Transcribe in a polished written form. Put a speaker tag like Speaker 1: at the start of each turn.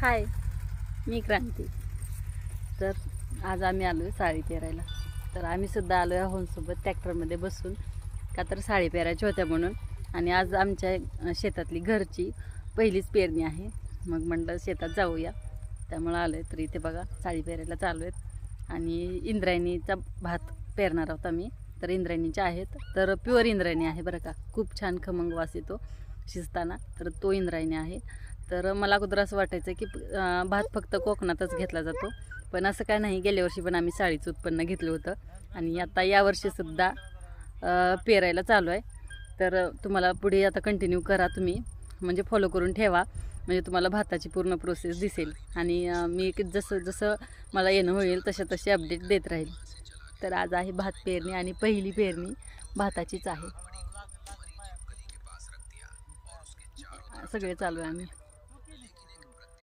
Speaker 1: हाय, मी क्रांती. तर आज आम्ही आलो आहे साडी पेरायला. तर आम्ही सुद्धा आलो आहे आहोंसोबत ट्रॅक्टरमध्ये बसून, का तर साडी पेरायच्या होत्या म्हणून. आणि आज आमच्या शेतातली घरची पहिलीच पेरणी आहे. मग म्हटलं शेतात जाऊया, त्यामुळं आलो आहे. तर इथे बघा साडी पेरायला चालू आहेत आणि इंद्रायणीचा भात पेरणार आहोत आम्ही. तर इंद्रायणीच्या आहेत, तर प्युअर इंद्रायणी आहे बरं का. खूप छान खमंग वास येतो शिजताना, तर तो इंद्रायणी आहे. तर मला अगोदर असं वाटायचं की भात फक्त कोकणातच घेतला जातो, पण असं काय नाही. गेल्या वर्षी पण आम्ही साडीचं उत्पन्न घेतलं होतं आणि आता यावर्षीसुद्धा पेरायला चालू आहे. तर तुम्हाला पुढे आता कंटिन्यू करा तुम्ही, म्हणजे फॉलो करून ठेवा, म्हणजे तुम्हाला भाताची पूर्ण प्रोसेस दिसेल. आणि मी जसं जसं मला येणं होईल तसे अपडेट देत राहील. तर आज आहे भात पेरणी आणि पहिली पेरणी भाताचीच आहे. सगळे चालू आहे आम्ही.